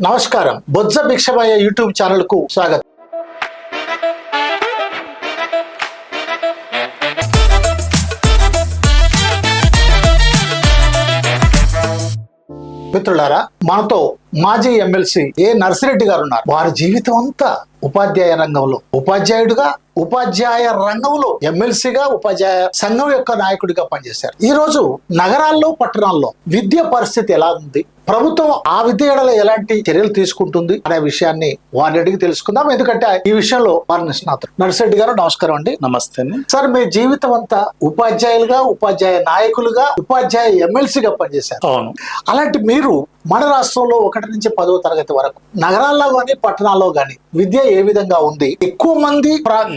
నమస్కారం. బొజ్జ Bhikshamaiah YouTube channel కు స్వాగతం. మిత్రులారా, మనతో మాజీ ఎమ్మెల్సీ ఏ నర్సిరెడ్డి గారు ఉన్నారు. వారి జీవితం అంతా ఉపాధ్యాయ రంగంలో ఉపాధ్యాయుడిగా, ఉపాధ్యాయ రంగంలో ఎమ్మెల్సీగా, ఉపాధ్యాయ సంఘం యొక్క నాయకుడిగా పనిచేశారు. ఈ రోజు నగరాల్లో, పట్టణాల్లో విద్య పరిస్థితి ఎలా ఉంది, ప్రభుత్వం ఆ విద్య ఎడల ఎలాంటి చర్యలు తీసుకుంటుంది అనే విషయాన్ని వారిని అడిగి తెలుసుకుందాం. ఎందుకంటే ఈ విషయంలో వారి నిష్ణాతులు. నర్సిరెడ్డి గారు నమస్కారం అండి. నమస్తే సార్, మీ జీవితం అంతా ఉపాధ్యాయులుగా, ఉపాధ్యాయ నాయకులుగా, ఉపాధ్యాయ ఎమ్మెల్సీగా పనిచేశారు. అవును. అలాంటి మీరు మన రాష్ట్రంలో 1 నుంచి 10వ తరగతి వరకు నగరాల్లో గాని, పట్టణాల్లో గాని విద్య ఏ విధంగా ఉంది? ఎక్కువ మంది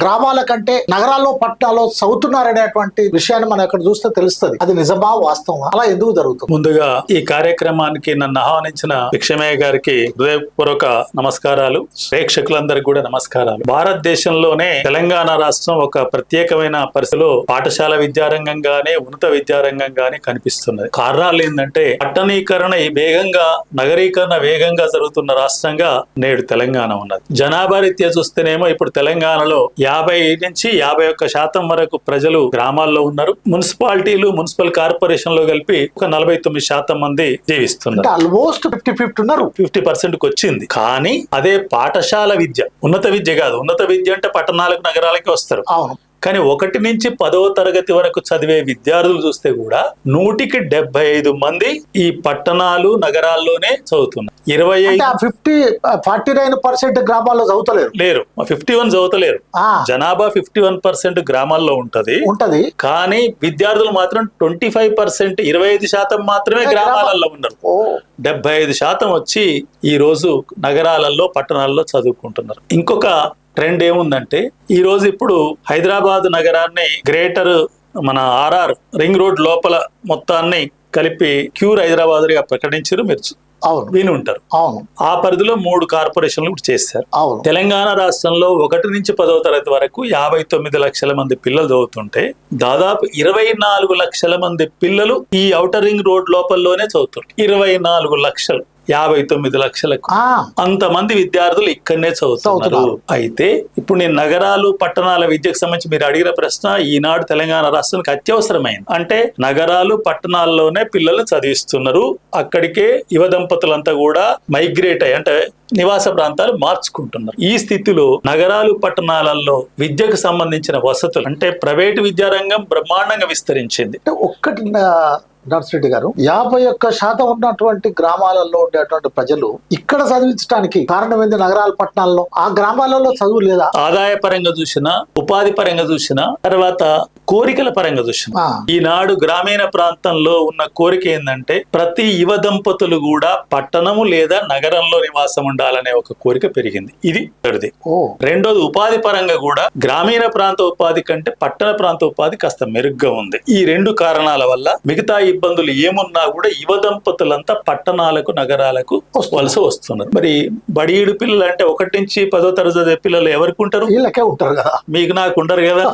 గ్రామాల కంటే నగరాల్లో, పట్టణాల్లో చదువుతున్నారనేటువంటి విషయాన్ని మనం ఇక్కడ చూస్తే తెలుస్తుంది. అది నిజమా, వాస్తవమా? అలా ఎందుకు జరుగుతుంది? ముందుగా ఈ కార్యక్రమానికి నన్ను ఆహ్వానించిన భిక్షమయ్య గారికి హృదయపూర్వక నమస్కారాలు. ప్రేక్షకులందరికీ కూడా నమస్కారాలు. భారతదేశంలోనే తెలంగాణ రాష్ట్రం ఒక ప్రత్యేకమైన పరిస్థితిలో పాఠశాల విద్యారంగం గానే, ఉన్నత విద్యారంగం గానే కనిపిస్తున్నది. కారణాలు ఏంటంటే పట్టణీకరణ వేగంగా, నగరీకరణ వేగంగా జరుగుతున్న రాష్ట్రంగా నేడు తెలంగాణ ఉన్నది. జనాభా రీత్యా చూస్తేనేమో ఇప్పుడు తెలంగాణలో 50 నుంచి 51% వరకు ప్రజలు గ్రామాల్లో ఉన్నారు. మున్సిపాలిటీలు, మున్సిపల్ కార్పొరేషన్ లో కలిపి ఒక 49% మంది జీవిస్తున్నారు. ఆల్మోస్ట్ 50-50 ఉన్నారు. 50% వచ్చింది. కానీ అదే పాఠశాల విద్య, ఉన్నత విద్య కాదు. ఉన్నత విద్య అంటే పట్టణాలకు, నగరాలకి వస్తారు. అవును. కానీ 1 నుంచి 10వ తరగతి వరకు చదివే విద్యార్థులు చూస్తే కూడా 100కి 75 మంది ఈ పట్టణాలు, నగరాల్లోనే చదువుతున్నారు. 49% గ్రామాల్లో చదువుతలేరు. లేరు, 51 చదువుతలేరు. జనాభా 51% గ్రామాల్లో ఉంటది. కానీ విద్యార్థులు మాత్రం 25%, 25% మాత్రమే గ్రామాలలో ఉన్నారు. 75% వచ్చి ఈ రోజు నగరాలలో, పట్టణాల్లో చదువుకుంటున్నారు. ఇంకొక ట్రెండ్ ఏముందంటే ఈ రోజు ఇప్పుడు హైదరాబాద్ నగరాన్ని గ్రేటర్ మన ఆర్ఆర్ రింగ్ రోడ్ లోపల మొత్తాన్ని కలిపి క్యూర్ హైదరాబాద్ గా ప్రకటించారు. మీరు విని ఉంటారు. అవును. ఆ పరిధిలో 3 కార్పొరేషన్లు కూడా చేశారు. అవును. తెలంగాణ రాష్ట్రంలో 1 నుంచి 10వ తరగతి వరకు 59 లక్షల మంది పిల్లలు చదువుతుంటే దాదాపు 24 లక్షల మంది పిల్లలు ఈ ఔటర్ రింగ్ రోడ్ లోపలలోనే చదువుతారు. 24 లక్షలు, 59 లక్షలకు అంతమంది విద్యార్థులు ఇక్కడనే చదువుతున్నారు. అయితే ఇప్పుడు నేను నగరాలు, పట్టణాల విద్యకు సంబంధించి మీరు అడిగిన ప్రశ్న ఈనాడు తెలంగాణ రాష్ట్రానికి అత్యవసరమైంది. అంటే నగరాలు, పట్టణాల్లోనే పిల్లల్ని చదివిస్తున్నారు. అక్కడికే యువ దంపతులంతా కూడా మైగ్రేట్ అయ్యి, అంటే నివాస ప్రాంతాలు మార్చుకుంటున్నారు. ఈ స్థితిలో నగరాలు, పట్టణాలలో విద్యకు సంబంధించిన వసతులు, అంటే ప్రైవేటు విద్యారంగం బ్రహ్మాండంగా విస్తరించింది. ఒక్కటి నర్సిరెడ్డి గారు, 51% ఉన్నటువంటి గ్రామాలలో ఉండేటువంటి ప్రజలు ఇక్కడ చదివించడానికి కారణం ఏంది? నగరాల, పట్టణాల్లో ఆ గ్రామాలలో చదువు లేదా? ఆదాయ పరంగా చూసినా, ఉపాధి పరంగా చూసినా, తర్వాత కోరికల పరంగా చూసినా, ఈనాడు గ్రామీణ ప్రాంతంలో ఉన్న కోరిక ఏంటంటే ప్రతి యువ దంపతులు కూడా పట్టణము లేదా నగరంలో నివాసం ఉండాలనే ఒక కోరిక పెరిగింది. ఇది ఒకటిది. రెండోది, ఉపాధి పరంగా కూడా గ్రామీణ ప్రాంత ఉపాధి కంటే పట్టణ ప్రాంత ఉపాధి కాస్త మెరుగ్గా ఉంది. ఈ 2 కారణాల వల్ల మిగతా ఇబ్బందులు ఏమున్నా కూడా యువ దంపతులంతా పట్టణాలకు, నగరాలకు వలస వస్తున్నారు. మరి బడియుడు పిల్లలు అంటే 1 నుంచి 10వ తరగతి పిల్లలు ఎవరికి ఉంటారు? వీళ్ళకే ఉంటారు కదా, మీకు నాకు ఉండరు కదా.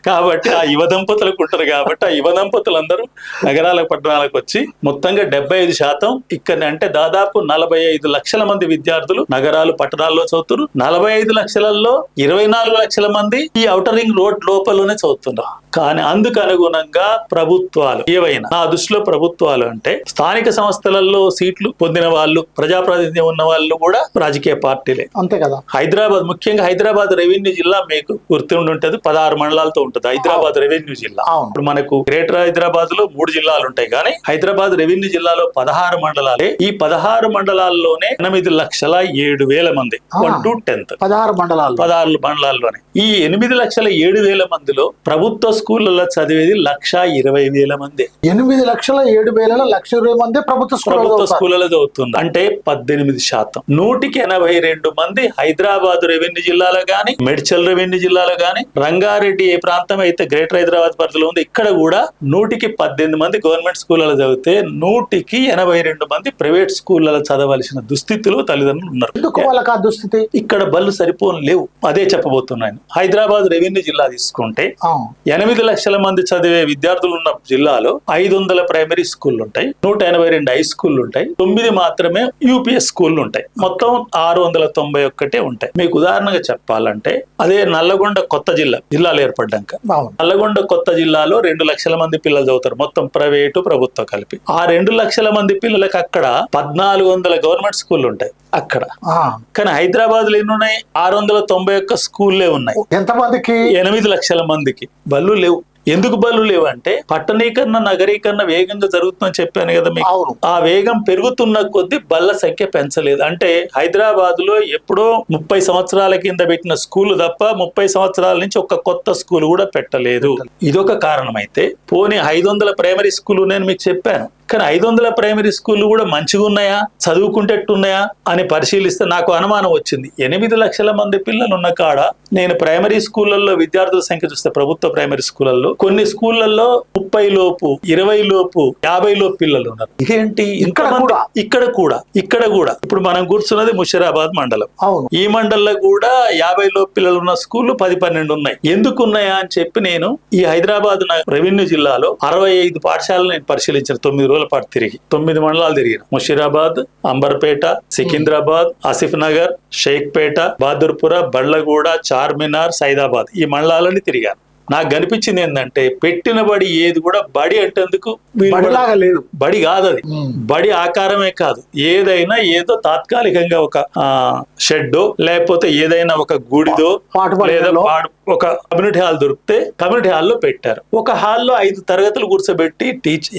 కాబట్టి ఆ యువ దంపతులకు ఉంటారు. కాబట్టి ఆ యువ దంపతులందరూ నగరాలకు, పట్టణాలకు వచ్చి మొత్తంగా 75% ఇక్కడ, అంటే దాదాపు 45 లక్షల మంది విద్యార్థులు నగరాలు, పట్టణాల్లో చదువుతున్నారు. 45 లక్షలలో 24 లక్షల మంది ఈ ఔటర్ రింగ్ రోడ్ లోపలనే చదువుతున్నారు. కానీ అందుకు అనుగుణంగా ప్రభుత్వాలు ఏవైనా, నా దృష్టిలో ప్రభుత్వాలు అంటే స్థానిక సంస్థలలో సీట్లు పొందిన వాళ్ళు, ప్రజాప్రాతినిధ్యం ఉన్న వాళ్ళు కూడా రాజకీయ పార్టీలే. అంతే కదా. హైదరాబాద్, ముఖ్యంగా హైదరాబాద్ రెవెన్యూ జిల్లా మీకు గుర్తుండి ఉంటది, 16 మండలాలతో ఉంటుంది హైదరాబాద్ రెవెన్యూ జిల్లా. ఇప్పుడు మనకు గ్రేటర్ హైదరాబాద్ లో 3 జిల్లాలు ఉంటాయి, కానీ హైదరాబాద్ రెవెన్యూ జిల్లాలో 16 మండలాలే. ఈ 16 మండలాల్లోనే 8,07,000 మంది, 1 to 10th 16 మండలాల్లోనే. ఈ 8,07,000 మందిలో ప్రభుత్వ స్కూళ్లలో చదివేది 1,20,000 మంది. 8,07,000 1,20,000 మంది ప్రభుత్వ స్కూళ్లలో చదువుతుంది. అంటే 18%. 100కి 82 మంది హైదరాబాద్ రెవెన్యూ జిల్లాలో గాని, మేడ్చల్ రెవెన్యూ జిల్లాలో గాని, రంగారెడ్డి ఏ ప్రాంతం అయితే గ్రేటర్ హైదరాబాద్ పరిధిలో ఉంది ఇక్కడ కూడా 100కి 18 మంది గవర్నమెంట్ స్కూళ్లలో చదివితే 100కి 82 మంది ప్రైవేట్ స్కూళ్లలో చదవలసిన దుస్థితిలో తల్లిదండ్రులు ఉన్నారు. ఎందుకు వాళ్ళకి ఆ దుస్థితి? ఇక్కడ బళ్ళు సరిపోను లేవు. అదే చెప్పబోతున్నాను. హైదరాబాద్ రెవెన్యూ జిల్లా తీసుకుంటే 8 8 లక్షల మంది చదివే విద్యార్థులు ఉన్న జిల్లాలో 500 ప్రైమరీ స్కూళ్ళు ఉంటాయి, 182 హై స్కూళ్ళు ఉంటాయి, 9 మాత్రమే యూపీఎస్ స్కూళ్ళు ఉంటాయి. మొత్తం 691 ఉంటాయి. మీకు ఉదాహరణగా చెప్పాలంటే అదే నల్లగొండ కొత్త జిల్లాలు ఏర్పడ్డాక నల్లగొండ కొత్త జిల్లాలో 2 లక్షల మంది పిల్లలు చదువుతారు, మొత్తం ప్రైవేటు ప్రభుత్వం కలిపి. ఆ 2 లక్షల మంది పిల్లలకి అక్కడ 1400 గవర్నమెంట్ స్కూళ్ళు ఉంటాయి అక్కడ. కానీ హైదరాబాద్ లో ఎన్ని ఉన్నాయి? 691 స్కూల్లే ఉన్నాయి. ఎంతమందికి? 8 లక్షల మందికి బళ్ళు లేవు. ఎందుకు బళ్ళు లేవు అంటే పట్టణీకరణ నగరీకరణ వేగంగా జరుగుతుందని చెప్పాను కదా మీకు. ఆ వేగం పెరుగుతున్న కొద్దీ బళ్ళ సంఖ్య పెంచలేదు. అంటే హైదరాబాద్ లో ఎప్పుడో 30 సంవత్సరాల కింద పెట్టిన స్కూల్ తప్ప 30 సంవత్సరాల నుంచి ఒక కొత్త స్కూల్ కూడా పెట్టలేదు. ఇదొక కారణం. అయితే పోనీ 500 ప్రైమరీ స్కూల్ నేను మీకు చెప్పాను, కానీ 500 ప్రైమరీ స్కూళ్ళు కూడా మంచిగా ఉన్నాయా, చదువుకుంటేట్టున్నాయా అని పరిశీలిస్తే నాకు అనుమానం వచ్చింది. 8 లక్షల మంది పిల్లలు ఉన్న కాడ నేను ప్రైమరీ స్కూళ్లలో విద్యార్థుల సంఖ్య చూస్తే ప్రభుత్వ ప్రైమరీ స్కూళ్లలో కొన్ని స్కూళ్లలో 30 లోపు, 20 లోపు, 50 లోపు పిల్లలు ఉన్నారు. ఇదేంటి? ఇక్కడ కూడా ఇప్పుడు మనం కూర్చున్నది ముషిరాబాద్ మండలం. ఈ మండలంలో కూడా 50 లోపు పిల్లలు ఉన్న స్కూళ్లు 10-12 ఉన్నాయి. ఎందుకు ఉన్నాయా అని చెప్పి నేను ఈ హైదరాబాద్ రెవెన్యూ జిల్లాలో 65 పాఠశాలను నేను పరిశీలించిన 9 రోజుల పాటు తిరిగి 9 మండలాలు తిరిగిన. ముషిరాబాద్, అంబర్పేట, సికింద్రాబాద్, ఆసిఫ్ నగర్, షేక్పేట, బహదూర్పుర, బళ్ళగూడ, చార్మినార్, సైదాబాద్ ఈ మండలాలని తిరిగాను. నాకు కనిపించింది ఏంటంటే పెట్టిన బడి ఏది కూడా బడి అంటేందుకు లేదు. బడి కాదు అది. బడి ఆకారమే కాదు, ఏదైనా ఏదో తాత్కాలికంగా ఒక షెడ్డో లేకపోతే ఏదైనా ఒక గుడిదో లేదా ఒక కమ్యూనిటీ హాల్ దొరికితే కమ్యూనిటీ హాల్లో పెట్టారు. ఒక హాల్లో 5 తరగతులు కూర్చోబెట్టి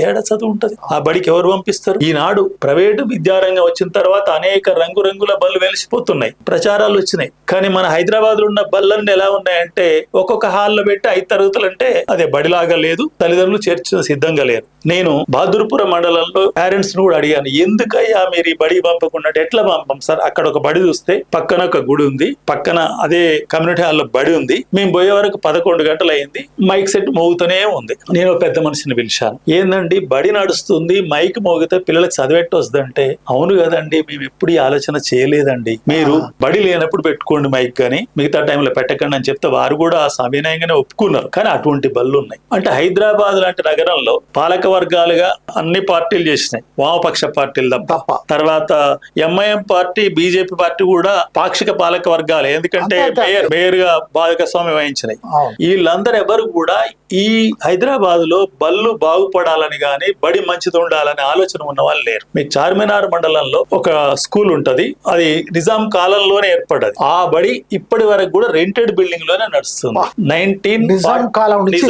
ఏడ చదువు ఉంటది? ఆ బడికి ఎవరు పంపిస్తారు? ఈనాడు ప్రైవేటు విద్యారంగం వచ్చిన తర్వాత అనేక రంగురంగుల బళ్ళు వెలిసిపోతున్నాయి, ప్రచారాలు వచ్చినాయి. కానీ మన హైదరాబాద్ లో ఉన్న బళ్ళన్నీ ఎలా ఉన్నాయంటే ఒక్కొక్క హాల్లో పెట్టి 5 తరగతులు అంటే అదే బడిలాగా లేదు, తల్లిదండ్రులు చేర్చిన సిద్ధంగా లేరు. నేను బహదూర్పుర మండలంలో పేరెంట్స్ ను కూడా అడిగాను, ఎందుకయ్యా మీరు ఈ బడి పంపకుండా ఎట్లా పంపం సార్? అక్కడ ఒక బడి చూస్తే పక్కన ఒక గుడి ఉంది, పక్కన అదే కమ్యూనిటీ హాల్లో బడి ఉంది. మేము పోయే వరకు 11 గంటలు అయింది, మైక్ సెట్ మోగుతూనే ఉంది. నేను పెద్ద మనిషిని పిలిచాను, ఏందండి బడి నడుస్తుంది మైక్ మోగితే పిల్లలకు చదివెట్టొస్తుందంటే, అవును కదండి మేము ఎప్పుడు ఈ ఆలోచన చేయలేదండి, మీరు బడి లేనప్పుడు పెట్టుకోండి మైక్ కానీ మిగతా టైంలో పెట్టకండి అని చెప్తే వారు కూడా సవినయంగానే ఒప్పుకున్నారు. కానీ అటువంటి బళ్ళు ఉన్నాయి. అంటే హైదరాబాద్ లాంటి నగరంలో పాలక వర్గాలుగా అన్ని పార్టీలు చేసినాయి, వామపక్ష పార్టీలు తప్ప. తర్వాత ఎంఐఎం పార్టీ, బీజేపీ పార్టీ కూడా పాక్షిక పాలక వర్గాలు, ఎందుకంటే మేయర్ గా భాగస్వామ్యం వహించినాయి. వీళ్ళందరూ ఎవరు కూడా ఈ హైదరాబాద్ లో బళ్ళు బాగుపడాలని గాని బడి మంచిది ఉండాలని ఆలోచన ఉన్న వాళ్ళు లేరు. మీకు చార్మినార్ మండలంలో ఒక స్కూల్ ఉంటది, అది నిజాం కాలంలోనే ఏర్పడ్డది. ఆ బడి ఇప్పటి వరకు కూడా రెంటెడ్ బిల్డింగ్ లోనే నడుస్తుంది. నిజాం కాలం నుంచి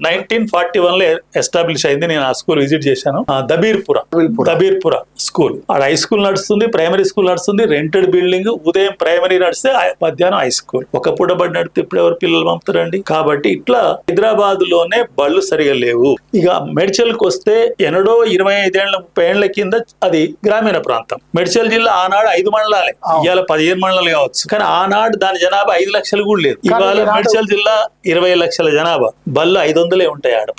1941 లో ఎస్టాబ్లిష్ అయింది. నేను ఆ స్కూల్ విజిట్ చేశాను. దబీర్పుర స్కూల్, ఆ హై స్కూల్ నడుస్తుంది, ప్రైమరీ స్కూల్ నడుస్తుంది, రెంటెడ్ బిల్డింగ్. ఉదయం ప్రైమరీ నడిస్తే మధ్యాహ్నం హై స్కూల్. ఒక పూట బడి నడితే ఇప్పుడు ఎవరు పిల్లలు పంపుతారండి? కాబట్టి ఇట్లా హైదరాబాద్ లోనే బళ్ళు సరిగా లేవు. ఇక మెడ్చల్కి వస్తే ఎన్నడో 25 ఏళ్ల 30 ఏళ్ల కింద అది గ్రామీణ ప్రాంతం. మెడ్చల్ జిల్లా ఆనాడు 5 మండలాలే, ఇవాళ 15 మండలాలు కావచ్చు. కానీ ఆనాడు దాని జనాభా 5 లక్షలు కూడా లేదు. ఇవాళ మెడ్చల్ జిల్లా 20 లక్షల జనాభా, బళ్ళు 500 ఉంటాయి ఆడ,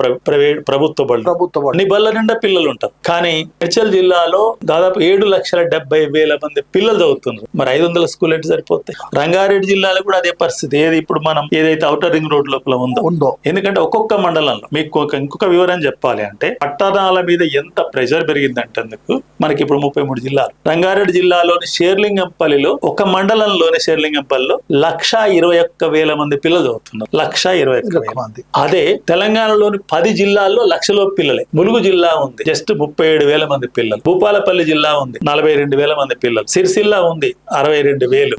ప్రభుత్వ బళ్ళు. అన్ని బళ్ళ నిండా పిల్లలు ఉంటారు. కానీ మెడ్చల్ జిల్లాలో దాదాపు 7,70,000 మంది పిల్లలు చదువుతున్నారు. మరి 500 స్కూల్ అంటే సరిపోతాయి. రంగారెడ్డి జిల్లాలో కూడా అదే పరిస్థితి. ఏది ఇప్పుడు మనం ఏదైతే ఔటర్ రింగ్ రోడ్ లోపల ఉందో, ఎందుకంటే ఒక్కొక్క మండలంలో మీకు ఇంకొక వివరం చెప్పాలి అంటే పట్టణాల మీద ఎంత ప్రెషర్ పెరిగిందంటేందుకు మనకి ఇప్పుడు 33 జిల్లాలు. రంగారెడ్డి జిల్లాలోని షేర్లింగంపల్లిలో ఒక మండలంలోని షేర్లింగంపల్లిలో 1,21,000 మంది పిల్లలు చదువుతున్నారు. 1,21,000 మంది. అదే తెలంగాణలోని 10 జిల్లాల్లో 1,00,000 పిల్లలే. ములుగు జిల్లా ఉంది, జస్ట్ 37,000 మంది పిల్లలు. భూపాలపల్లి జిల్లా ఉంది, 42,000 మంది పిల్లలు. సిరిసిల్ల ఉంది, 62,000.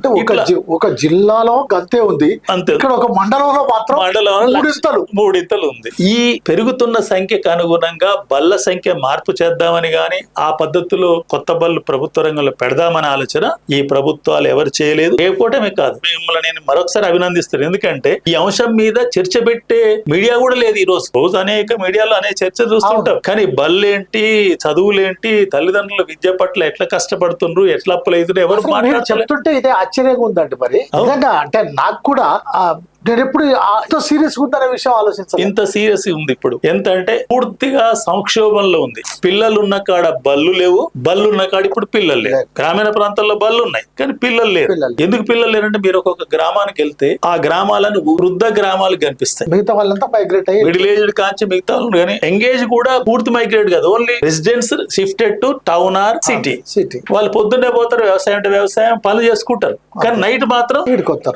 ఒక జిల్లాలో అంతే ఉంది, అంతే. ఇక్కడ ఒక మండలంలో మాత్రం మూడింతలు ఉంది. ఈ పెరుగుతున్న సంఖ్యకు అనుగుణంగా బళ్ళ సంఖ్య మార్పు చేద్దామని గాని ఆ పద్ధతిలో కొత్త బళ్ళు ప్రభుత్వ రంగంలో పెడదామని ఆలోచన ఈ ప్రభుత్వాలు ఎవరు చేయలేదు. ఏ కూటమి కాదు. మిమ్మల్ని నేను మరొకసారి అభినందిస్తాను. ఎందుకంటే ఈ అంశం మీద చర్చ పెట్టే మీడియా కూడా లేదు ఈ రోజు. అనేక మీడియాలో అనేక చర్చ చూస్తుంటాం, కానీ బళ్ళేంటి, చదువులేంటి, తల్లిదండ్రుల విద్య పట్ల ఎట్లా కష్టపడుతుండ్రు, ఎట్లా అప్పులైతుండ్రు ఎవరు మాట్లాడుతుంటే చెప్తుంటే ఇదే ఆశ్చర్యంగా ఉందండి. మరి నిజంగా అంటే నాకు కూడా నేను ఎప్పుడు సీరియస్ గా ఉందనే విషయం ఆలోచించాలి. ఇంత సీరియస్ ఉంది ఇప్పుడు. ఎంత అంటే పూర్తిగా సంక్షోభంలో ఉంది. పిల్లలు ఉన్న కాడ బళ్ళు లేవు, బళ్ళు ఉన్న కాడ ఇప్పుడు పిల్లలు లేవు. గ్రామీణ ప్రాంతాల్లో బళ్ళు ఉన్నాయి కానీ పిల్లలు లేరు. ఎందుకు పిల్లలు లేరంటే మీరు ఒక్కొక్క గ్రామానికి వెళ్తే ఆ గ్రామాలను వృద్ధ గ్రామాలు కనిపిస్తాయి. మిగతా వాళ్ళంతా మైగ్రేట్ అయ్యి మిడిల్ ఏజ్డ్ కాంచి మిగతా వాళ్ళు కానీ ఎంగేజ్ కూడా పూర్తి మైగ్రేట్ కాదు, only residents shifted to town or city. వాళ్ళు పొద్దున్నే పోతారు, వ్యవసాయం అంటే వ్యవసాయం పనులు చేసుకుంటారు, కానీ నైట్ మాత్రం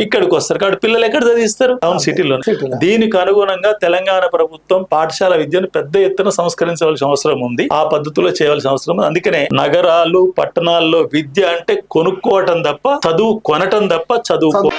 ఇక్కడికి వస్తారు. కాబట్టి పిల్లలు ఎక్కడ చదివిస్తారు? టౌన్ సిటీలో. దీనికి అనుగుణంగా తెలంగాణ ప్రభుత్వం పాఠశాల విద్యను పెద్ద ఎత్తున సంస్కరించవలసిన అవసరం ఉంది, ఆ పద్ధతిలో చేయవలసిన అవసరం ఉంది. అందుకనే నగరాలు పట్టణాల్లో విద్య అంటే కొనుక్కోవటం తప్ప చదువు కొనటం తప్ప చదువుకో